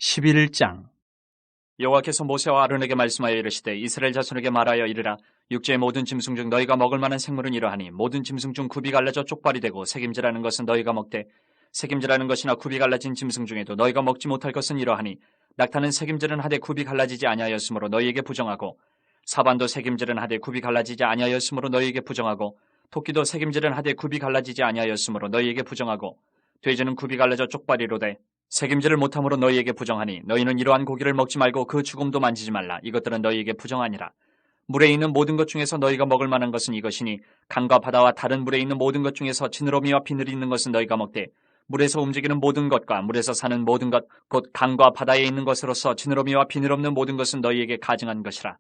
11장. 여호와께서 모세와 아론에게 말씀하여 이르시되 이스라엘 자손에게 말하여 이르라. 육지의 모든 짐승 중 너희가 먹을 만한 생물은 이러하니 모든 짐승 중 굽이 갈라져 쪽발이 되고 새김질하는 것은 너희가 먹되 새김질하는 것이나 굽이 갈라진 짐승 중에도 너희가 먹지 못할 것은 이러하니 낙타는 새김질은 하되 굽이 갈라지지 아니하였으므로 너희에게 부정하고 사반도 새김질은 하되 굽이 갈라지지 아니하였으므로 너희에게 부정하고 토끼도 새김질은 하되 굽이 갈라지지 아니하였으므로 너희에게 부정하고 돼지는 굽이 갈라져 쪽발이로되 새김질을 못함으로 너희에게 부정하니 너희는 이러한 고기를 먹지 말고 그 죽음도 만지지 말라. 이것들은 너희에게 부정하니라. 물에 있는 모든 것 중에서 너희가 먹을 만한 것은 이것이니 강과 바다와 다른 물에 있는 모든 것 중에서 지느러미와 비늘이 있는 것은 너희가 먹되 물에서 움직이는 모든 것과 물에서 사는 모든 것 곧 강과 바다에 있는 것으로서 지느러미와 비늘 없는 모든 것은 너희에게 가증한 것이라.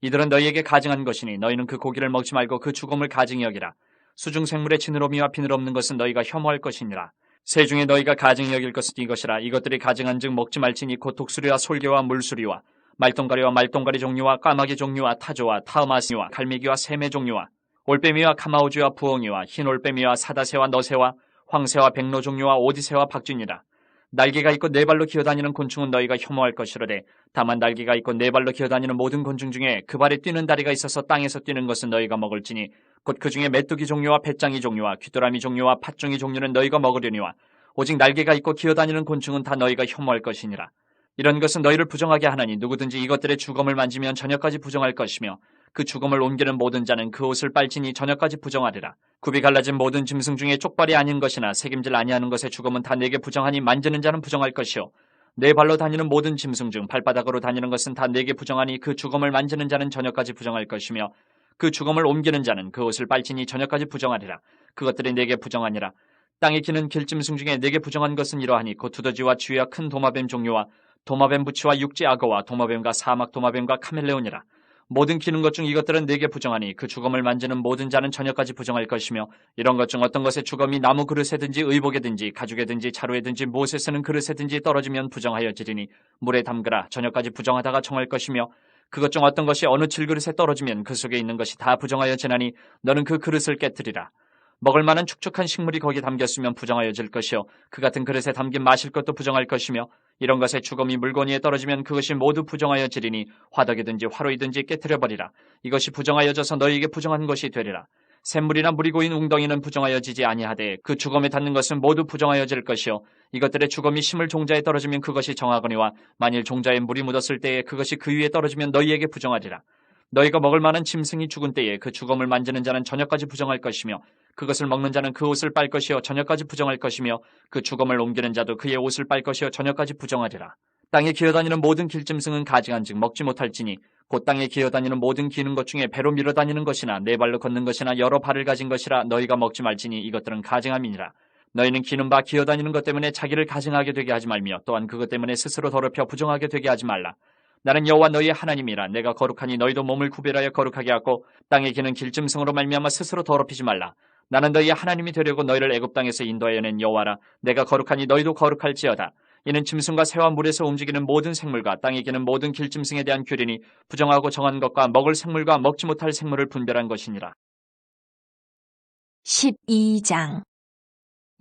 이들은 너희에게 가증한 것이니 너희는 그 고기를 먹지 말고 그 죽음을 가증히 여기라. 수중 생물의 지느러미와 비늘 없는 것은 너희가 혐오할 것이니라. 새 중에 너희가 가증히 여길 것은 이것이라. 이것들이 가증한 즉 먹지 말지니 곧 독수리와 솔개와 물수리와 말똥가리와 말똥가리 종류와 까마귀 종류와 타조와 타마스와 갈매기와 새매 종류와 올빼미와 카마우주와 부엉이와 흰올빼미와 사다새와 너새와 황새와 백로 종류와 오디새와 박쥐니라. 날개가 있고 네 발로 기어다니는 곤충은 너희가 혐오할 것이로되 다만 날개가 있고 네 발로 기어다니는 모든 곤충 중에 그 발에 뛰는 다리가 있어서 땅에서 뛰는 것은 너희가 먹을지니 곧 그 중에 메뚜기 종류와 배짱이 종류와 귀뚜라미 종류와 팥종이 종류는 너희가 먹으려니와 오직 날개가 있고 기어다니는 곤충은 다 너희가 혐오할 것이니라. 이런 것은 너희를 부정하게 하나니 누구든지 이것들의 주검을 만지면 저녁까지 부정할 것이며 그 주검을 옮기는 모든 자는 그 옷을 빨지니 저녁까지 부정하리라. 굽이 갈라진 모든 짐승 중에 쪽발이 아닌 것이나 새김질 아니하는 것의 주검은 다 내게 부정하니 만지는 자는 부정할 것이요 네 발로 다니는 모든 짐승 중 발바닥으로 다니는 것은 다 내게 부정하니 그 주검을 만지는 자는 저녁까지 부정할 것이며 그 주검을 옮기는 자는 그 옷을 빨지니 저녁까지 부정하리라. 그것들이 내게 부정하니라. 땅에 기는 길짐승 중에 내게 부정한 것은 이러하니 곧 두더지와 쥐와 큰 도마뱀 종류와 도마뱀 부치와 육지 악어와 도마뱀과 사막 도마뱀과 카멜레온이라. 모든 기는 것 중 이것들은 내게 부정하니 그 주검을 만지는 모든 자는 저녁까지 부정할 것이며 이런 것 중 어떤 것의 주검이 나무 그릇에든지 의복에든지 가죽에든지 자루에든지 무엇에 쓰는 그릇에든지 떨어지면 부정하여지리니 물에 담그라. 저녁까지 부정하다가 정할 것이며 그것 중 어떤 것이 어느 질그릇에 떨어지면 그 속에 있는 것이 다 부정하여지나니 너는 그 그릇을 깨뜨리라. 먹을 만한 축축한 식물이 거기 담겼으면 부정하여질 것이요 그 같은 그릇에 담긴 마실 것도 부정할 것이며 이런 것의 주검이 물건 위에 떨어지면 그것이 모두 부정하여지리니 화덕이든지 화로이든지 깨뜨려버리라. 이것이 부정하여져서 너희에게 부정한 것이 되리라. 샘물이나 물이 고인 웅덩이는 부정하여지지 아니하되 그 주검에 닿는 것은 모두 부정하여질 것이요 이것들의 주검이 심을 종자에 떨어지면 그것이 정하거니와 만일 종자에 물이 묻었을 때에 그것이 그 위에 떨어지면 너희에게 부정하리라. 너희가 먹을 만한 짐승이 죽은 때에 그 주검을 만지는 자는 저녁까지 부정할 것이며 그것을 먹는 자는 그 옷을 빨 것이요 저녁까지 부정할 것이며 그 주검을 옮기는 자도 그의 옷을 빨 것이요 저녁까지 부정하리라. 땅에 기어다니는 모든 길짐승은 가증한즉 먹지 못할지니 곧 땅에 기어다니는 모든 기는 것 중에 배로 밀어다니는 것이나 네 발로 걷는 것이나 여러 발을 가진 것이라 너희가 먹지 말지니 이것들은 가증함이니라. 너희는 기는 바 기어다니는 것 때문에 자기를 가증하게 되게 하지 말며 또한 그것 때문에 스스로 더럽혀 부정하게 되게 하지 말라. 나는 여호와 너희의 하나님이라. 내가 거룩하니 너희도 몸을 구별하여 거룩하게 하고 땅에 기는 길짐승으로 말미암아 스스로 더럽히지 말라. 나는 너희의 하나님이 되려고 너희를 애굽 땅에서 인도하여 낸 여호와라. 내가 거룩하니 너희도 거룩할지어다. 이는 짐승과 새와 물에서 움직이는 모든 생물과 땅에 기는 모든 길짐승에 대한 규례니 부정하고 정한 것과 먹을 생물과 먹지 못할 생물을 분별한 것이니라. 12장.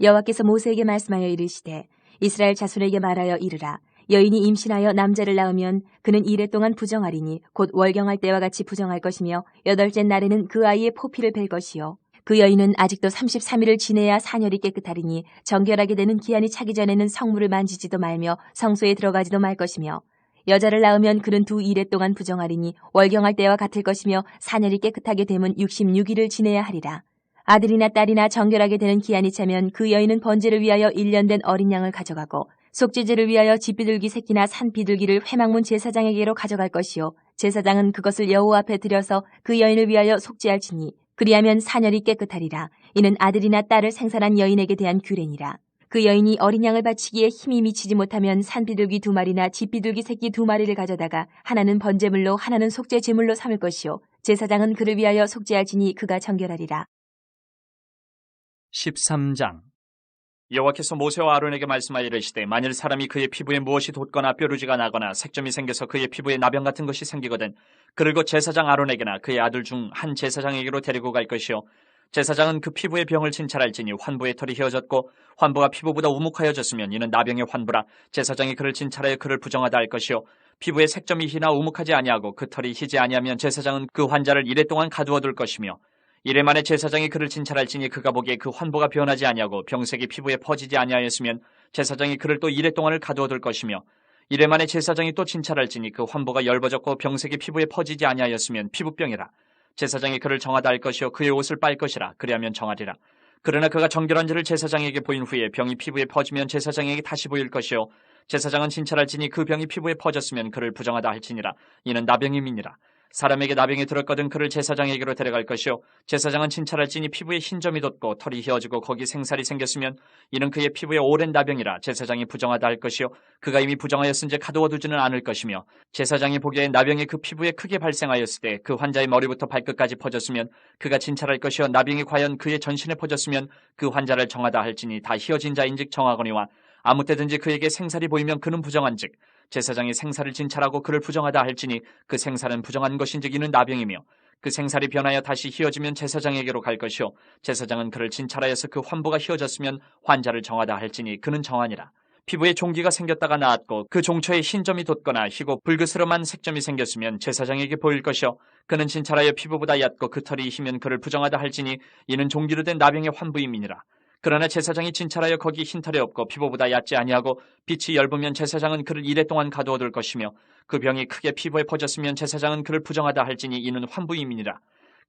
여호와께서 모세에게 말씀하여 이르시되 이스라엘 자손에게 말하여 이르라. 여인이 임신하여 남자를 낳으면 그는 이레 동안 부정하리니 곧 월경할 때와 같이 부정할 것이며 여덟째 날에는 그 아이의 포피를 벨 것이요 그 여인은 아직도 33일을 지내야 사녀리 깨끗하리니 정결하게 되는 기한이 차기 전에는 성물을 만지지도 말며 성소에 들어가지도 말 것이며 여자를 낳으면 그는 2일에 동안 부정하리니 월경할 때와 같을 것이며 사녀리 깨끗하게 되면 66일을 지내야 하리라. 아들이나 딸이나 정결하게 되는 기한이 차면 그 여인은 번제를 위하여 1년 된 어린 양을 가져가고 속죄제를 위하여 집비둘기 새끼나 산비둘기를 회막문 제사장에게로 가져갈 것이요 제사장은 그것을 여호와 앞에 들여서 그 여인을 위하여 속죄할지니 그리하면 사녀리 깨끗하리라. 이는 아들이나 딸을 생산한 여인에게 대한 규례니라. 그 여인이 어린 양을 바치기에 힘이 미치지 못하면 산비둘기 2마리나 집비둘기 새끼 2마리를 가져다가 하나는 번제물로 하나는 속죄제물로 삼을 것이요 제사장은 그를 위하여 속죄할지니 그가 정결하리라. 13장. 여호와께서 모세와 아론에게 말씀하여 이르시되 만일 사람이 그의 피부에 무엇이 돋거나 뾰루지가 나거나 색점이 생겨서 그의 피부에 나병 같은 것이 생기거든 그를 곧 제사장 아론에게나 그의 아들 중 한 제사장에게로 데리고 갈 것이요 제사장은 그 피부의 병을 진찰할지니 환부의 털이 휘어졌고 환부가 피부보다 우묵하여졌으면 이는 나병의 환부라. 제사장이 그를 진찰하여 그를 부정하다 할 것이요 피부에 색점이 희나 우묵하지 아니하고 그 털이 희지 아니하면 제사장은 그 환자를 이래 동안 가두어 둘 것이며 이래 만에 제사장이 그를 진찰할지니 그가 보기에 그 환부가 변하지 아니하고 병색이 피부에 퍼지지 아니하였으면 제사장이 그를 또 이래 동안을 가두어 둘 것이며 이래 만에 제사장이 또 진찰할지니 그 환부가 엷어졌고 병색이 피부에 퍼지지 아니하였으면 피부병이라. 제사장이 그를 정하다 할 것이요 그의 옷을 빨 것이라. 그리하면 정하리라. 그러나 그가 정결한지를 제사장에게 보인 후에 병이 피부에 퍼지면 제사장에게 다시 보일 것이요 제사장은 진찰할지니 그 병이 피부에 퍼졌으면 그를 부정하다 할지니라. 이는 나병임이니라. 사람에게 나병이 들었거든 그를 제사장에게로 데려갈 것이요 제사장은 진찰할지니 피부에 흰점이 돋고 털이 휘어지고 거기 생살이 생겼으면 이는 그의 피부에 오랜 나병이라. 제사장이 부정하다 할 것이요 그가 이미 부정하였은지 가두어 두지는 않을 것이며 제사장이 보기에 나병이 그 피부에 크게 발생하였을 때 그 환자의 머리부터 발끝까지 퍼졌으면 그가 진찰할 것이요 나병이 과연 그의 전신에 퍼졌으면 그 환자를 정하다 할지니 다 휘어진 자인즉 정하거니와 아무 때든지 그에게 생살이 보이면 그는 부정한즉 제사장이 생살을 진찰하고 그를 부정하다 할지니 그 생살은 부정한 것인즉 이는 나병이며 그 생살이 변하여 다시 휘어지면 제사장에게로 갈 것이요 제사장은 그를 진찰하여서 그 환부가 휘어졌으면 환자를 정하다 할지니 그는 정하니라. 피부에 종기가 생겼다가 나았고 그 종초에 흰점이 돋거나 희고 붉으스름한 색점이 생겼으면 제사장에게 보일 것이요 그는 진찰하여 피부보다 얕고 그 털이 희면 그를 부정하다 할지니 이는 종기로 된 나병의 환부임이니라. 그러나 제사장이 진찰하여 거기 흰털이 없고 피부보다 얕지 아니하고 빛이 엷으면 제사장은 그를 이래 동안 가두어 둘 것이며 그 병이 크게 피부에 퍼졌으면 제사장은 그를 부정하다 할지니 이는 환부임이니라.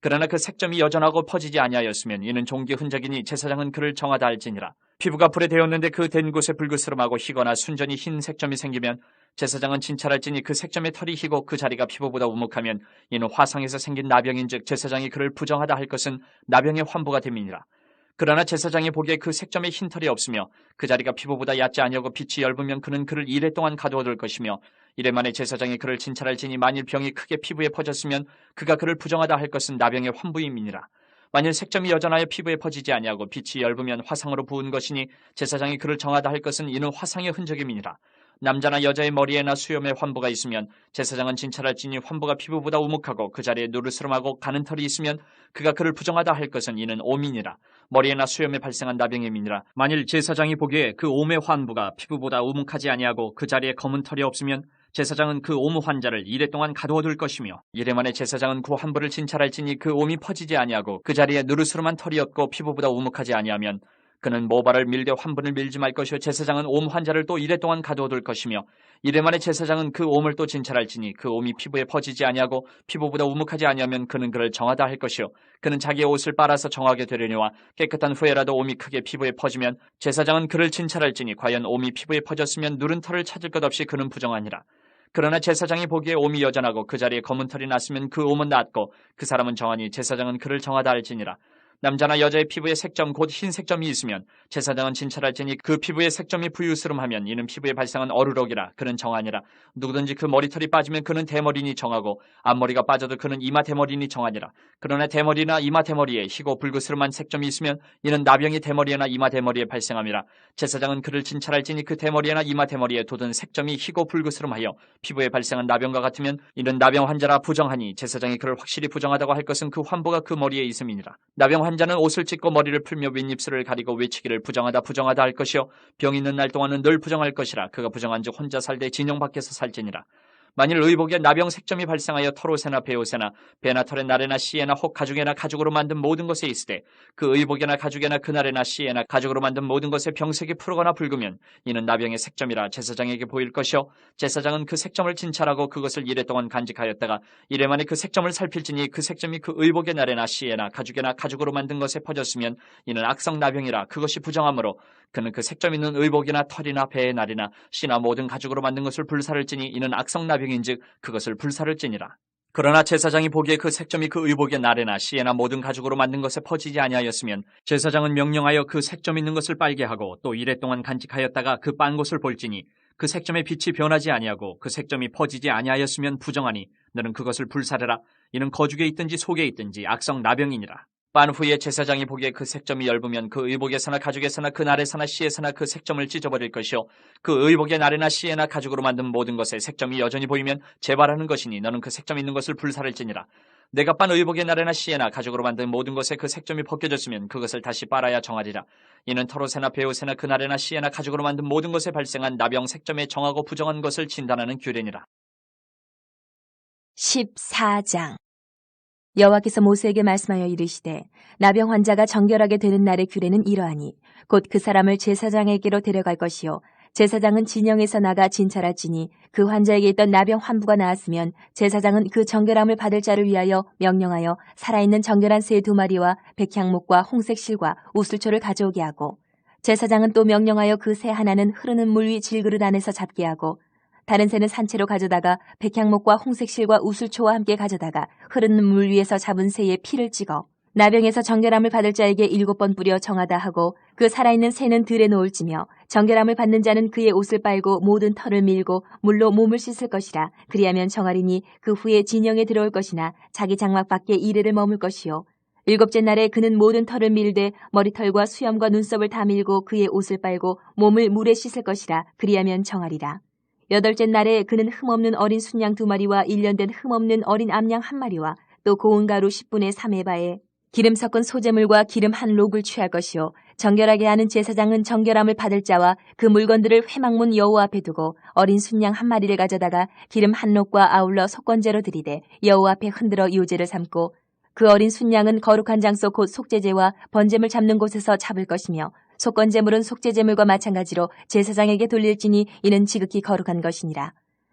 그러나 그 색점이 여전하고 퍼지지 아니하였으면 이는 종기 흔적이니 제사장은 그를 정하다 할지니라. 피부가 불에 데었는데 그 댄 곳에 붉으스름하고 희거나 순전히 흰 색점이 생기면 제사장은 진찰할지니 그 색점의 털이 희고 그 자리가 피부보다 우묵하면 이는 화상에서 생긴 나병인즉 제사장이 그를 부정하다 할 것은 나병의 환부가 됨이니라. 그러나 제사장이 보기에 그 색점에 흰털이 없으며 그 자리가 피부보다 얕지 아니하고 빛이 엷으면 그는 그를 이래 동안 가두어 둘 것이며 이래 만에 제사장이 그를 진찰할지니 만일 병이 크게 피부에 퍼졌으면 그가 그를 부정하다 할 것은 나병의 환부임이니라. 만일 색점이 여전하여 피부에 퍼지지 아니하고 빛이 엷으면 화상으로 부은 것이니 제사장이 그를 정하다 할 것은 이는 화상의 흔적임이니라. 남자나 여자의 머리에나 수염에 환부가 있으면 제사장은 진찰할지니 환부가 피부보다 우묵하고 그 자리에 누르스름하고 가는 털이 있으면 그가 그를 부정하다 할 것은 이는 오민이라. 머리에나 수염에 발생한 나병임이니라. 만일 제사장이 보기에 그 옴의 환부가 피부보다 우묵하지 아니하고 그 자리에 검은 털이 없으면 제사장은 그 옴 환자를 이래 동안 가두어 둘 것이며 이래 만에 제사장은 그 환부를 진찰할지니 그 옴이 퍼지지 아니하고 그 자리에 누르스름한 털이 없고 피부보다 우묵하지 아니하면 그는 모발을 밀되 환분을 밀지 말 것이요 제사장은 옴 환자를 또 이래 동안 가두어 둘 것이며 이래 만에 제사장은 그 옴을 또 진찰할지니 그 옴이 피부에 퍼지지 아니하고 피부보다 우묵하지 아니하면 그는 그를 정하다 할 것이요 그는 자기의 옷을 빨아서 정하게 되려니와 깨끗한 후에라도 옴이 크게 피부에 퍼지면 제사장은 그를 진찰할지니 과연 옴이 피부에 퍼졌으면 누른 털을 찾을 것 없이 그는 부정하니라. 그러나 제사장이 보기에 옴이 여전하고 그 자리에 검은 털이 났으면 그 옴은 낫고 그 사람은 정하니 제사장은 그를 정하다 할지니라. 남자나 여자의 피부에 색점 곧 흰 색점이 있으면 제사장은 진찰할지니 그 피부에 색점이 부유스름하면 이는 피부에 발생한 어루럭이라. 그는 정하니라. 누구든지 그 머리털이 빠지면 그는 대머리니 정하고 앞머리가 빠져도 그는 이마 대머리니 정하니라. 그러나 대머리나 이마 대머리에 희고 붉으스름한 색점이 있으면 이는 나병이 대머리나 이마 대머리에 발생함이라. 제사장은 그를 진찰할지니 그 대머리나 이마 대머리에 돋은 색점이 희고 붉으스름하여 피부에 발생한 나병과 같으면 이는 나병 환자라 부정하니 제사장이 그를 확실히 부정하다고 할 것은 그 환부가 그 머리에 있음이니라. 나병 환자는 옷을 찢고 머리를 풀며 윗입술을 가리고 외치기를 부정하다 부정하다 할 것이요 병 있는 날 동안은 늘 부정할 것이라. 그가 부정한즉 혼자 살되 진영 밖에서 살지니라. 만일 의복에 나병 색점이 발생하여 털옷에나 베옷에나 배나 털에 날에나 씨에나 혹 가죽에나 가죽으로 만든 모든 것에 있으되 그 의복에나 가죽에나 그날에나 씨에나 가죽으로 만든 모든 것에 병색이 푸르거나 붉으면 이는 나병의 색점이라 제사장에게 보일 것이요 제사장은 그 색점을 진찰하고 그것을 이래 동안 간직하였다가 이래 만에 그 색점을 살필지니 그 색점이 그 의복의 날에나 씨에나 가죽에나 가죽으로 만든 것에 퍼졌으면 이는 악성 나병이라. 그것이 부정하므로 그는 그 색점 있는 의복이나 털이나 배의 날이나 씨나 모든 가죽으로 만든 것을 불사를 찌니 이는 악성 나병인즉 그것을 불사를 찌니라. 그러나 제사장이 보기에 그 색점이 그 의복의 날에나 씨에나 모든 가죽으로 만든 것에 퍼지지 아니하였으면 제사장은 명령하여 그 색점 있는 것을 빨게 하고 또 이래 동안 간직하였다가 그 빤 것을 볼지니 그 색점의 빛이 변하지 아니하고 그 색점이 퍼지지 아니하였으면 부정하니 너는 그것을 불사르라. 이는 거죽에 있든지 속에 있든지 악성 나병이니라. 빤 후에 제사장이 보기에 그 색점이 엷으면 그 의복에서나 가죽에서나 그 날에서나 씨에서나 그 색점을 찢어버릴 것이요 그 의복의 날에나 씨에나 가죽으로 만든 모든 것에 색점이 여전히 보이면 재발하는 것이니 너는 그 색점 있는 것을 불살을지니라. 내가 빤 의복의 날에나 씨에나 가죽으로 만든 모든 것에 그 색점이 벗겨졌으면 그것을 다시 빨아야 정하리라. 이는 털옷에나 베옷에나 그 날에나 씨에나 가죽으로 만든 모든 것에 발생한 나병 색점에 정하고 부정한 것을 진단하는 규례니라. 14장. 여호와께서 모세에게 말씀하여 이르시되 나병 환자가 정결하게 되는 날의 규례는 이러하니 곧 그 사람을 제사장에게로 데려갈 것이요 제사장은 진영에서 나가 진찰할지니 그 환자에게 있던 나병 환부가 나았으면 제사장은 그 정결함을 받을 자를 위하여 명령하여 살아있는 정결한 새 2마리와 백향목과 홍색 실과 우슬초를 가져오게 하고 제사장은 또 명령하여 그 새 하나는 흐르는 물 위 질그릇 안에서 잡게 하고 다른 새는 산채로 가져다가 백향목과 홍색 실과 우슬초와 함께 가져다가 흐르는 물 위에서 잡은 새의 피를 찍어 나병에서 정결함을 받을 자에게 7번 뿌려 정하다 하고 그 살아있는 새는 들에 놓을지며 정결함을 받는 자는 그의 옷을 빨고 모든 털을 밀고 물로 몸을 씻을 것이라. 그리하면 정하리니 그 후에 진영에 들어올 것이나 자기 장막 밖에 이래를 머물 것이요 7째 날에 그는 모든 털을 밀되 머리털과 수염과 눈썹을 다 밀고 그의 옷을 빨고 몸을 물에 씻을 것이라. 그리하면 정하리라. 8째 날에 그는 흠없는 어린 순양 2마리와 1년 된 흠없는 어린 암양 1마리와 또 고운 가루 10분의 3에바에 기름 섞은 소재물과 기름 한 록을 취할 것이요 정결하게 하는 제사장은 정결함을 받을 자와 그 물건들을 회막문 여호와 앞에 두고 어린 순양 1마리를 가져다가 기름 한 록과 아울러 속건제로 드리되 여호와 앞에 흔들어 유제를 삼고 그 어린 순양은 거룩한 장소 곧 속죄제와 번제물 잡는 곳에서 잡을 것이며 속건제물은 속죄제물과 마찬가지로 제사장에게 돌릴지니 이는 지극히 거룩한 것이니라.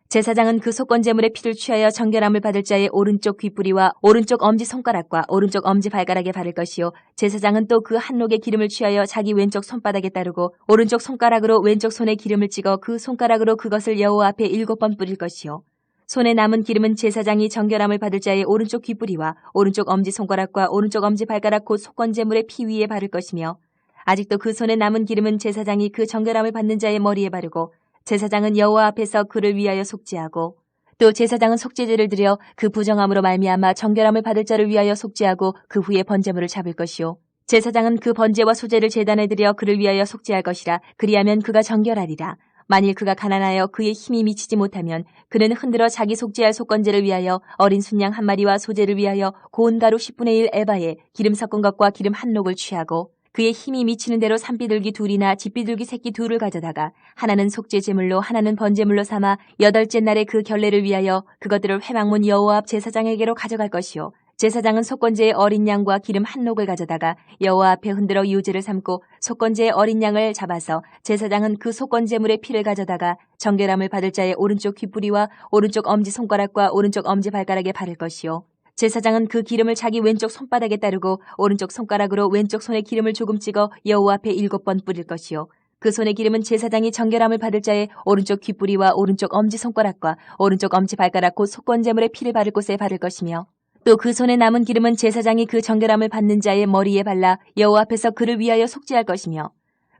제사장은 그 속건제물의 피를 취하여 정결함을 받을 자의 오른쪽 귓뿌리와 오른쪽 엄지손가락과 오른쪽 엄지발가락에 바를 것이요 제사장은 또 그 한 록의 기름을 취하여 자기 왼쪽 손바닥에 따르고 오른쪽 손가락으로 왼쪽 손에 기름을 찍어 그 손가락으로 그것을 여호와 앞에 7번 뿌릴 것이요 손에 남은 기름은 제사장이 정결함을 받을 자의 오른쪽 귓뿌리와 오른쪽 엄지손가락과 오른쪽 엄지발가락 곧 속건제물의 피 위에 바를 것이며 아직도 그 손에 남은 기름은 제사장이 그 정결함을 받는 자의 머리에 바르고 제사장은 여호와 앞에서 그를 위하여 속죄하고 또 제사장은 속죄제를 드려 그 부정함으로 말미암아 정결함을 받을 자를 위하여 속죄하고 그 후에 번제물을 잡을 것이요 제사장은 그 번제와 소제를 제단에 드려 그를 위하여 속죄할 것이라. 그리하면 그가 정결하리라. 만일 그가 가난하여 그의 힘이 미치지 못하면 그는 흔들어 자기 속죄할 속건제를 위하여 어린 순양 1마리와 소제를 위하여 고운 가루 10분의 1 에바에 기름 섞은 것과 기름 한 록을 취하고 그의 힘이 미치는 대로 산비둘기 2이나 집비둘기 새끼 2를 가져다가 하나는 속죄제물로 하나는 번제물로 삼아 8째 날에 그 결례를 위하여 그것들을 회막문 여호와 앞 제사장에게로 가져갈 것이요 제사장은 속건제의 어린 양과 기름 한 록을 가져다가 여호와 앞에 흔들어 유제를 삼고 속건제의 어린 양을 잡아서 제사장은 그 속건제물의 피를 가져다가 정결함을 받을 자의 오른쪽 귓뿌리와 오른쪽 엄지손가락과 오른쪽 엄지발가락에 바를 것이요 제사장은 그 기름을 자기 왼쪽 손바닥에 따르고 오른쪽 손가락으로 왼쪽 손에 기름을 조금 찍어 여호와 앞에 7번 뿌릴 것이요 그 손의 기름은 제사장이 정결함을 받을 자의 오른쪽 귓뿌리와 오른쪽 엄지손가락과 오른쪽 엄지발가락 곧 속건제물의 피를 바를 곳에 바를 것이며 또 그 손에 남은 기름은 제사장이 그 정결함을 받는 자의 머리에 발라 여호와 앞에서 그를 위하여 속죄할 것이며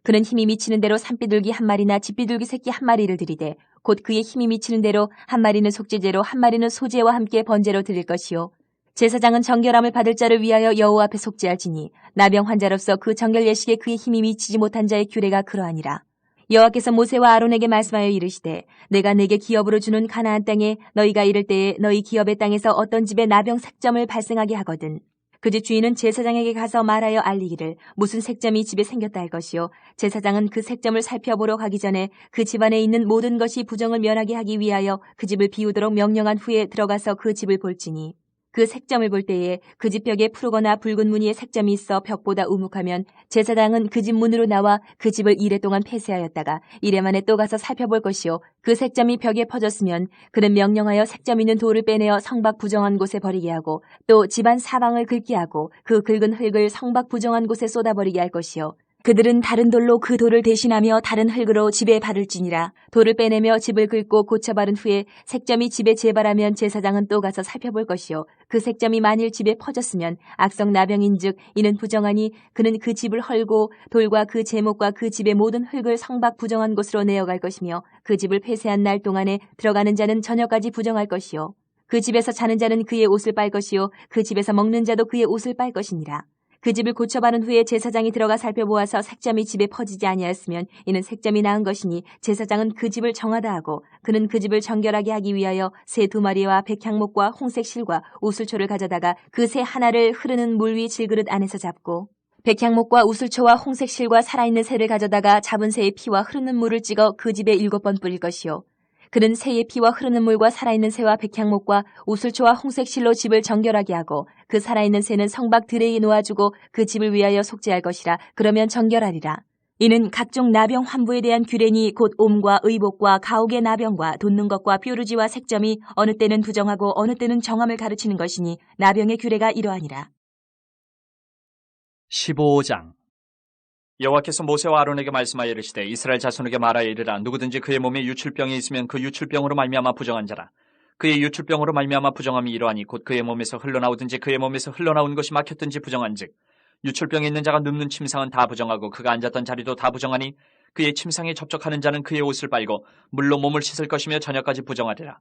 그는 힘이 미치는 대로 산비둘기 1마리나 집비둘기 새끼 1마리를 드리되 곧 그의 힘이 미치는 대로 1마리는 속죄제로 1마리는 소제와 함께 번제로 드릴 것이요 제사장은 정결함을 받을 자를 위하여 여호와 앞에 속죄할지니 나병 환자로서 그 정결 예식에 그의 힘이 미치지 못한 자의 규례가 그러하니라. 여호와께서 모세와 아론에게 말씀하여 이르시되 내가 내게 기업으로 주는 가나안 땅에 너희가 이를 때에 너희 기업의 땅에서 어떤 집에 나병 색점을 발생하게 하거든 그 집 주인은 제사장에게 가서 말하여 알리기를 무슨 색점이 집에 생겼다 할 것이요 제사장은 그 색점을 살펴보러 가기 전에 그 집안에 있는 모든 것이 부정을 면하게 하기 위하여 그 집을 비우도록 명령한 후에 들어가서 그 집을 볼지니 그 색점을 볼 때에 그 집 벽에 푸르거나 붉은 무늬의 색점이 있어 벽보다 우묵하면 제사장은 그 집 문으로 나와 그 집을 이래 동안 폐쇄하였다가 이래 만에 또 가서 살펴볼 것이요 그 색점이 벽에 퍼졌으면 그는 명령하여 색점 있는 돌을 빼내어 성밖 부정한 곳에 버리게 하고 또 집안 사방을 긁게 하고 그 긁은 흙을 성밖 부정한 곳에 쏟아버리게 할 것이요 그들은 다른 돌로 그 돌을 대신하며 다른 흙으로 집에 바를지니라. 돌을 빼내며 집을 긁고 고쳐 바른 후에 색점이 집에 재발하면 제사장은 또 가서 살펴볼 것이요 그 색점이 만일 집에 퍼졌으면 악성 나병인즉 이는 부정하니 그는 그 집을 헐고 돌과 그 제목과 그 집의 모든 흙을 성밖 부정한 곳으로 내어갈 것이며 그 집을 폐쇄한 날 동안에 들어가는 자는 저녁까지 부정할 것이요 그 집에서 자는 자는 그의 옷을 빨 것이요 그 집에서 먹는 자도 그의 옷을 빨 것이니라. 그 집을 고쳐바른 후에 제사장이 들어가 살펴보아서 색점이 집에 퍼지지 아니하였으면 이는 색점이 나은 것이니 제사장은 그 집을 정하다 하고 그는 그 집을 정결하게 하기 위하여 새 2마리와 백향목과 홍색 실과 우슬초를 가져다가 그 새 하나를 흐르는 물 위 질그릇 안에서 잡고 백향목과 우슬초와 홍색 실과 살아있는 새를 가져다가 잡은 새의 피와 흐르는 물을 찍어 그 집에 7번 뿌릴 것이요 그는 새의 피와 흐르는 물과 살아있는 새와 백향목과 우슬초와 홍색실로 집을 정결하게 하고 그 살아있는 새는 성박 드레에 놓아주고 그 집을 위하여 속죄할 것이라. 그러면 정결하리라. 이는 각종 나병 환부에 대한 규례니 곧 옴과 의복과 가옥의 나병과 돋는 것과 뾰루지와 색점이 어느 때는 부정하고 어느 때는 정함을 가르치는 것이니 나병의 규례가 이러하니라. 15장 여호와께서 모세와 아론에게 말씀하여 이르시되 이스라엘 자손에게 말하여 이르라. 누구든지 그의 몸에 유출병이 있으면 그 유출병으로 말미암아 부정한 자라. 그의 유출병으로 말미암아 부정함이 이러하니 곧 그의 몸에서 흘러나오든지 그의 몸에서 흘러나온 것이 막혔든지 부정한즉 유출병이 있는 자가 눕는 침상은 다 부정하고 그가 앉았던 자리도 다 부정하니 그의 침상에 접촉하는 자는 그의 옷을 빨고 물로 몸을 씻을 것이며 저녁까지 부정하리라.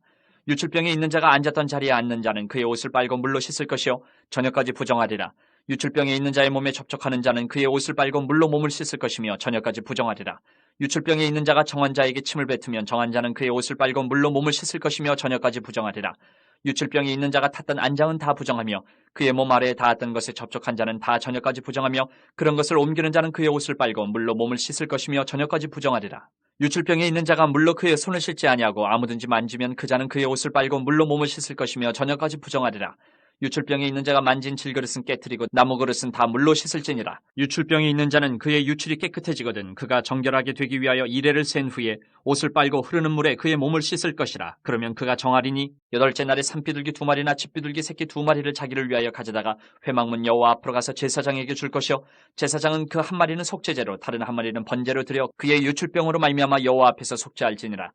유출병이 있는 자가 앉았던 자리에 앉는 자는 그의 옷을 빨고 물로 씻을 것이요 저녁까지 부정하리라. 유출병이 있는 자의 몸에 접촉하는 자는 그의 옷을 빨고 물로 몸을 씻을 것이며 저녁까지 부정하리라. 유출병이 있는 자가 정한 자에게 침을 뱉으면 정한 자는 그의 옷을 빨고 물로 몸을 씻을 것이며 저녁까지 부정하리라. 유출병이 있는 자가 탔던 안장은 다 부정하며 그의 몸 아래에 닿았던 것에 접촉한 자는 다 저녁까지 부정하며 그런 것을 옮기는 자는 그의 옷을 빨고 물로 몸을 씻을 것이며 저녁까지 부정하리라. 유출병이 있는 자가 물로 그의 손을 씻지 아니하고 아무든지 만지면 그 자는 그의 옷을 빨고 물로 몸을 씻을 것이며 저녁까지 부정하리라. 유출병이 있는 자가 만진 질그릇은 깨뜨리고 나무 그릇은 다 물로 씻을지니라. 유출병이 있는 자는 그의 유출이 깨끗해지거든 그가 정결하게 되기 위하여 이레를 센 후에 옷을 빨고 흐르는 물에 그의 몸을 씻을 것이라. 그러면 그가 정하리니 8째 날에 산비둘기 2마리나 집비둘기 새끼 2마리를 자기를 위하여 가져다가 회막문 여호와 앞으로 가서 제사장에게 줄 것이요 제사장은 그 한 마리는 속죄제로 다른 한 마리는 번제로 드려 그의 유출병으로 말미암아 여호와 앞에서 속죄할지니라.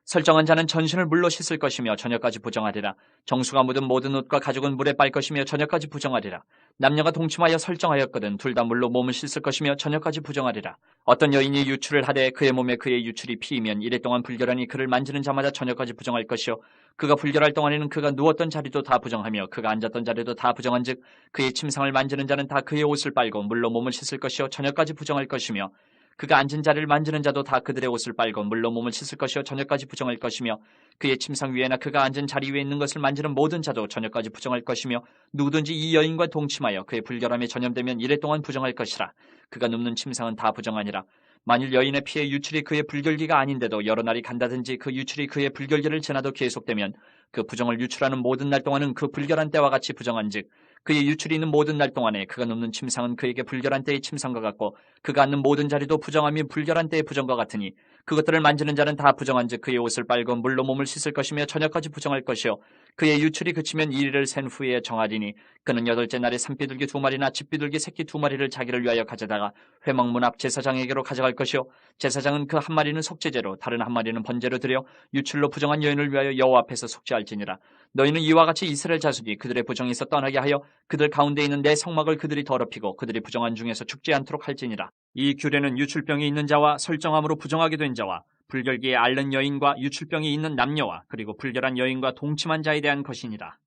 설정한 자는 전신을 물로 씻을 것이며 저녁까지 부정하리라. 정수가 묻은 모든 옷과 가죽은 물에 빨 것이며 저녁까지 부정하리라. 남녀가 동침하여 설정하였거든 둘 다 물로 몸을 씻을 것이며 저녁까지 부정하리라. 어떤 여인이 유출을 하되 그의 몸에 그의 유출이 피이면 이래 동안 불결하니 그를 만지는 자마다 저녁까지 부정할 것이요 그가 불결할 동안에는 그가 누웠던 자리도 다 부정하며 그가 앉았던 자리도 다 부정한즉 그의 침상을 만지는 자는 다 그의 옷을 빨고 물로 몸을 씻을 것이요 저녁까지 부정할 것이며 그가 앉은 자리를 만지는 자도 다 그들의 옷을 빨고 물로 몸을 씻을 것이요 저녁까지 부정할 것이며 그의 침상 위에나 그가 앉은 자리 위에 있는 것을 만지는 모든 자도 저녁까지 부정할 것이며 누구든지 이 여인과 동침하여 그의 불결함에 전염되면 이래 동안 부정할 것이라. 그가 눕는 침상은 다 부정하니라. 만일 여인의 피에 유출이 그의 불결기가 아닌데도 여러 날이 간다든지 그 유출이 그의 불결기를 지나도 계속되면 그 부정을 유출하는 모든 날 동안은 그 불결한 때와 같이 부정한즉 그의 유출이 있는 모든 날 동안에 그가 눕는 침상은 그에게 불결한 때의 침상과 같고 그가 앉는 모든 자리도 부정함이 불결한 때의 부정과 같으니 그것들을 만지는 자는 다 부정한즉 그의 옷을 빨고 물로 몸을 씻을 것이며 저녁까지 부정할 것이요 그의 유출이 그치면 이리를 센 후에 정하리니 그는 8째 날에 산비둘기 2마리나 집비둘기 새끼 2마리를 자기를 위하여 가져다가 회막문 앞 제사장에게로 가져갈 것이요 제사장은 그 한 마리는 속죄제로 다른 한 마리는 번제로 드려 유출로 부정한 여인을 위하여 여호와 앞에서 속죄할지니라. 너희는 이와 같이 이스라엘 자손이 그들의 부정에서 떠나게 하여 그들 가운데 있는 내 성막을 그들이 더럽히고 그들이 부정한 중에서 죽지 않도록 할지니라. 이 규례는 유출병이 있는 자와 설정함으로 부정하게 된 자와 불결기에 앓는 여인과 유출병이 있는 남녀와 그리고 불결한 여인과 동침한 자에 대한 것이니라.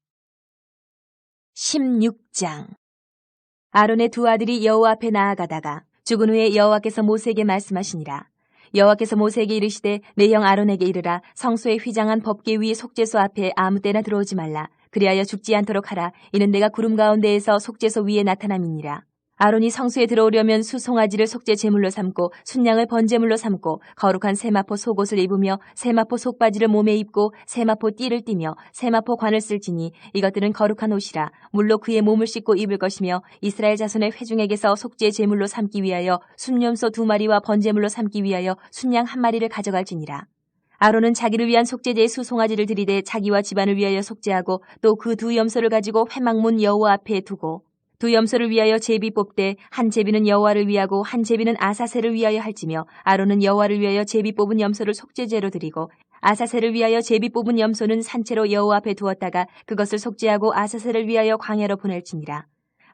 16장 아론의 2 아들이 여호와 앞에 나아가다가 죽은 후에 여호와께서 모세에게 말씀하시니라. 여호와께서 모세에게 이르시되 내 형 아론에게 이르라. 성소에 휘장한 법궤 위 속죄소 앞에 아무 때나 들어오지 말라. 그리하여 죽지 않도록 하라. 이는 내가 구름 가운데에서 속죄소 위에 나타남이니라. 아론이 성소에 들어오려면 수송아지를 속죄 제물로 삼고 순양을 번제물로 삼고 거룩한 세마포 속옷을 입으며 세마포 속바지를 몸에 입고 세마포 띠를 띠며 세마포 관을 쓸지니 이것들은 거룩한 옷이라. 물로 그의 몸을 씻고 입을 것이며 이스라엘 자손의 회중에게서 속죄 제물로 삼기 위하여 순염소 2마리와 번제물로 삼기 위하여 순양 1마리를 가져갈지니라. 아론은 자기를 위한 속죄제의 수송아지를 들이되 자기와 집안을 위하여 속죄하고 또 그 2 염소를 가지고 회막문 여호와 앞에 두고 2 염소를 위하여 제비 뽑되 한 제비는 여호와를 위하고 한 제비는 아사셀을 위하여 할지며 아론은 여호와를 위하여 제비 뽑은 염소를 속죄제로 드리고 아사셀을 위하여 제비 뽑은 염소는 산채로 여호와 앞에 두었다가 그것을 속죄하고 아사셀을 위하여 광야로 보낼지니라.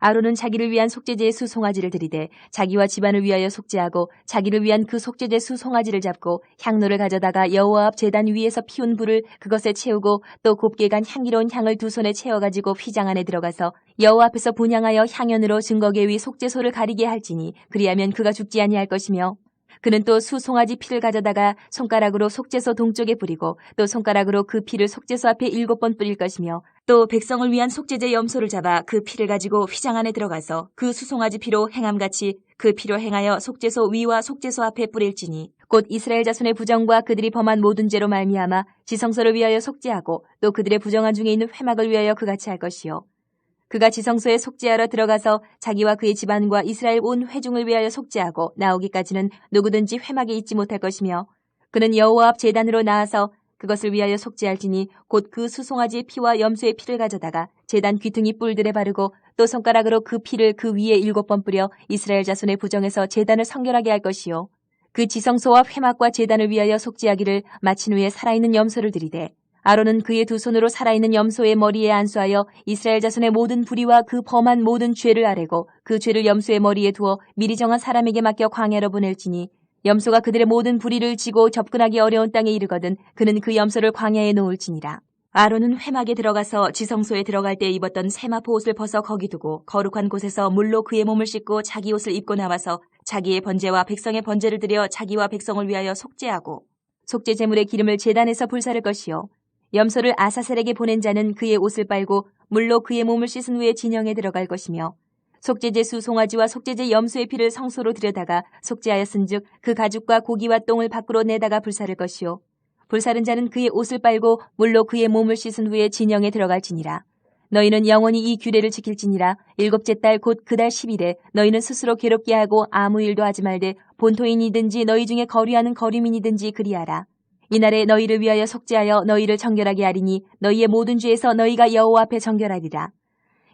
아론은 자기를 위한 속죄제의 수 송아지를 들이되 자기와 집안을 위하여 속죄하고 자기를 위한 그 속죄제 수 송아지를 잡고 향로를 가져다가 여호와 앞 제단 위에서 피운 불을 그것에 채우고 또 곱게 간 향기로운 향을 두 손에 채워가지고 휘장 안에 들어가서 여호와 앞에서 분향하여 향연으로 증거계 위 속죄소를 가리게 할지니 그리하면 그가 죽지 아니할 것이며 그는 또 수 송아지 피를 가져다가 손가락으로 속죄소 동쪽에 뿌리고 또 손가락으로 그 피를 속죄소 앞에 7번 뿌릴 것이며 또 백성을 위한 속죄제 염소를 잡아 그 피를 가지고 휘장 안에 들어가서 그 수송아지 피로 행함같이 그 피로 행하여 속죄소 위와 속죄소 앞에 뿌릴지니 곧 이스라엘 자손의 부정과 그들이 범한 모든 죄로 말미암아 지성소를 위하여 속죄하고 또 그들의 부정한 중에 있는 회막을 위하여 그같이 할 것이요 그가 지성소에 속죄하러 들어가서 자기와 그의 집안과 이스라엘 온 회중을 위하여 속죄하고 나오기까지는 누구든지 회막에 있지 못할 것이며 그는 여호와 앞 제단으로 나아서 그것을 위하여 속죄할지니 곧 그 수송아지의 피와 염소의 피를 가져다가 제단 귀퉁이 뿔들에 바르고 또 손가락으로 그 피를 그 위에 7번 뿌려 이스라엘 자손의 부정에서 제단을 성결하게 할 것이요 그 지성소와 회막과 제단을 위하여 속죄하기를 마친 후에 살아있는 염소를 들이되 아론은 그의 두 손으로 살아있는 염소의 머리에 안수하여 이스라엘 자손의 모든 불의와 그 범한 모든 죄를 아뢰고 그 죄를 염소의 머리에 두어 미리 정한 사람에게 맡겨 광야로 보낼지니 염소가 그들의 모든 불의를 지고 접근하기 어려운 땅에 이르거든 그는 그 염소를 광야에 놓을지니라. 아론은 회막에 들어가서 지성소에 들어갈 때 입었던 세마포 옷을 벗어 거기 두고 거룩한 곳에서 물로 그의 몸을 씻고 자기 옷을 입고 나와서 자기의 번제와 백성의 번제를 드려 자기와 백성을 위하여 속죄하고 속죄 제물의 기름을 제단에서 불사를 것이요 염소를 아사셀에게 보낸 자는 그의 옷을 빨고 물로 그의 몸을 씻은 후에 진영에 들어갈 것이며 속죄제 수 송아지와 속죄제 염소의 피를 성소로 들여다가 속죄하였은즉 그 가죽과 고기와 똥을 밖으로 내다가 불사를 것이요 불사른 자는 그의 옷을 빨고 물로 그의 몸을 씻은 후에 진영에 들어갈지니라. 너희는 영원히 이 규례를 지킬지니라. 7째 달 곧 그 달 10일에 너희는 스스로 괴롭게 하고 아무 일도 하지 말되 본토인이든지 너희 중에 거류하는 거류민이든지 그리하라. 이날에 너희를 위하여 속죄하여 너희를 정결하게 하리니 너희의 모든 죄에서 너희가 여호와 앞에 정결하리라.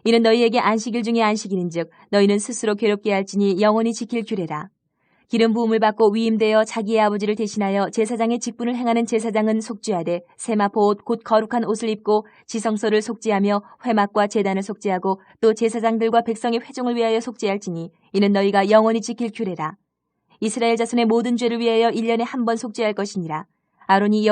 이는 너희에게 안식일 중에 안식일인즉 너희는 스스로 괴롭게 할지니 영원히 지킬 규례라. 기름 부음을 받고 위임되어 자기의 아버지를 대신하여 제사장의 직분을 행하는 제사장은 속죄하되 세마포 옷 곧 거룩한 옷을 입고 지성소를 속죄하며 회막과 제단을 속죄하고 또 제사장들과 백성의 회중을 위하여 속죄할지니 이는 너희가 영원히 지킬 규례라. 이스라엘 자손의 모든 죄를 위하여 1년에 한 번 속죄할 것이니라. 아론이